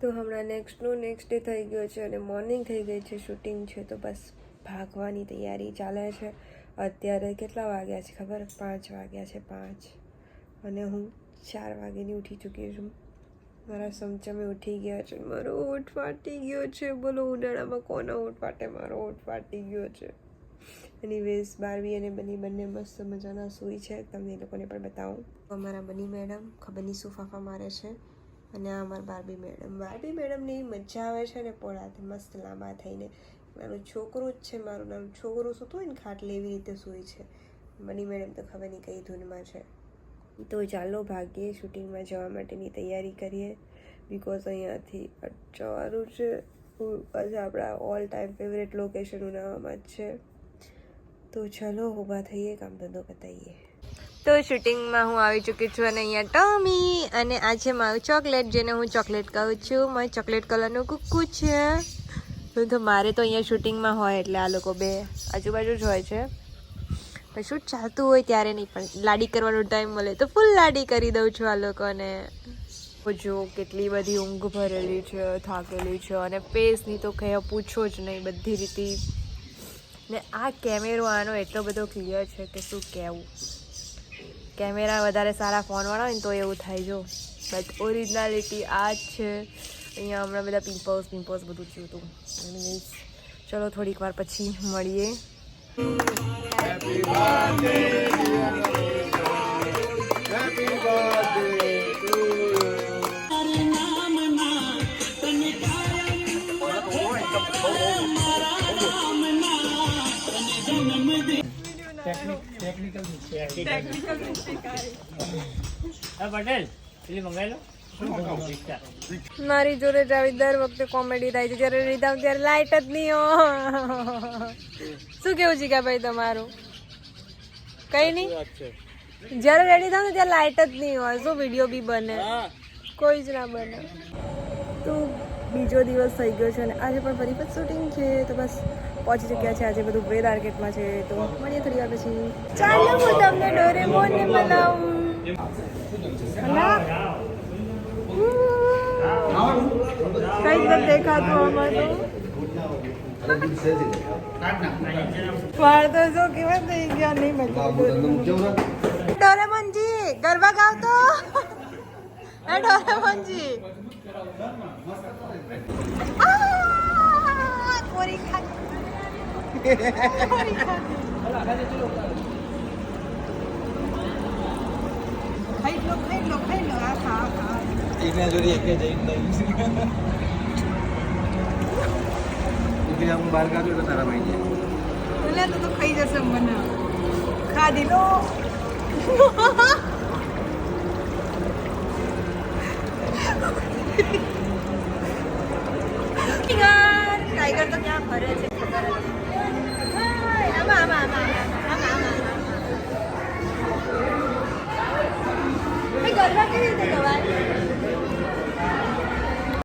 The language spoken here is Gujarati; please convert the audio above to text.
તો હમણાં નેક્સ્ટ ડે થઈ ગયો છે અને મોર્નિંગ થઈ ગઈ છે, શૂટિંગ છે, તો બસ ભાગવાની તૈયારી ચાલે છે. અત્યારે કેટલા વાગ્યા છે ખબર? 5 વાગ્યા છે, 5. અને હું 4 વાગ્યાની ઉઠી ચૂકી છું. મારા સમચમે ઉઠી ગયા છે. મારો હોઠ ફાટી ગયો છે. બોલો, ઉનાળામાં કોનો હોઠ ફાટે? મારો હોઠ ફાટી ગયો છે. એનીવેઝ, બાર્બી અને બંને મસ્ત મજાના સૂઈ છે. તમને એ લોકોને પણ બતાવું. અમારા બની મેડમ ખબર નહીં શું ફાફા મારે છે. અને આ અમારા બાર્બી મેડમને એ મજા આવે છે ને પોળાથી મસ્ત લાંબા થઈને. નાનું છોકરું જ છે, મારું નાનું છોકરું સૂતું હોય ને ખાટલે એવી રીતે સૂઈ છે. બની મેડમ તો ખબર નહીં કઈ ધૂનમાં છે. તો ચાલો ભાગીએ, શૂટિંગમાં જવા માટેની તૈયારી કરીએ. બિકોઝ અહીંયાથી જવાનું છે આજે આપણા ઓલ ટાઈમ ફેવરેટ લોકેશન ઉનાળામાં જ છે. તો ચલો ઊભા થઈએ, કામ ધંધો બતાવીએ. તો શૂટિંગમાં હું આવી ચૂકી છું અને અહીંયા ટોમી અને આ છે મારું ચોકલેટ, જેને હું ચોકલેટ કહું છું. મારું ચોકલેટ કલરનું કુક્કુ છે. તો મારે તો અહીંયા શૂટિંગમાં હોય એટલે આ લોકો બે આજુબાજુ જ હોય છે. પણ શૂટ ચાલતું હોય ત્યારે નહીં, પણ લાડી કરવાનો ટાઈમ મળે તો ફૂલ લાડી કરી દઉં છું આ લોકોને. જો કેટલી બધી ઊંઘ ભરેલી છે, થાકેલી છે અને ફેસની તો કહે પૂછો જ નહીં બધી રીતે. ને આ કેમેરો આનો એટલો બધો ક્લિયર છે કે શું કહેવું. કેમેરા વધારે સારા ફોનવાળા હોય ને તો એવું થાય જો, બટ ઓરિજિનાલિટી આ જ છે. અહીંયા હમણાં બધા પિમ્પલ્સ બધું થયું હતું. ચલો થોડીક વાર પછી મળીએ. મારી જોડે જ આવી દર વખતે કોમેડી થાય છે. જ્યારે રીધામ ત્યારે લાઈટ જ નહીં હોય. શું કેવું છે કે ભાઈ તમારું? કઈ નહીં, જ્યારે રેડી થાવ ને ત્યારે લાઈટ જ નહીં હોય. શું વિડીયો બી બને? કોઈ જ ના બને. તો બીજો દિવસ થઈ ગયો છે અને આજે પણ ફરી વખત શૂટિંગ છે. તો બસ પહોંચી ચૂક્યા છે. આજે બધું વેદ માર્કેટમાં છે. તો મળીએ થોડી વાર પછી. ચાલો હું તમને ડોરેમોનને મળાવું. કઈ રીતે દેખાતું આમાં તો વાળ તો જો કેવા થઈ ગયા. નહીં ડોરેમોનજી ગરબા ગાવ તો. ડોરેમોનજી કોરી ખાઈ લો આ ખા એકના જોડે એક જઈને હું બહાર કાઢ્યો તો તારા ભાઈ બોલે તો ખાઈ જશે મને. ખાધી લો. ટાઈગર તો ક્યાં ફરે છે?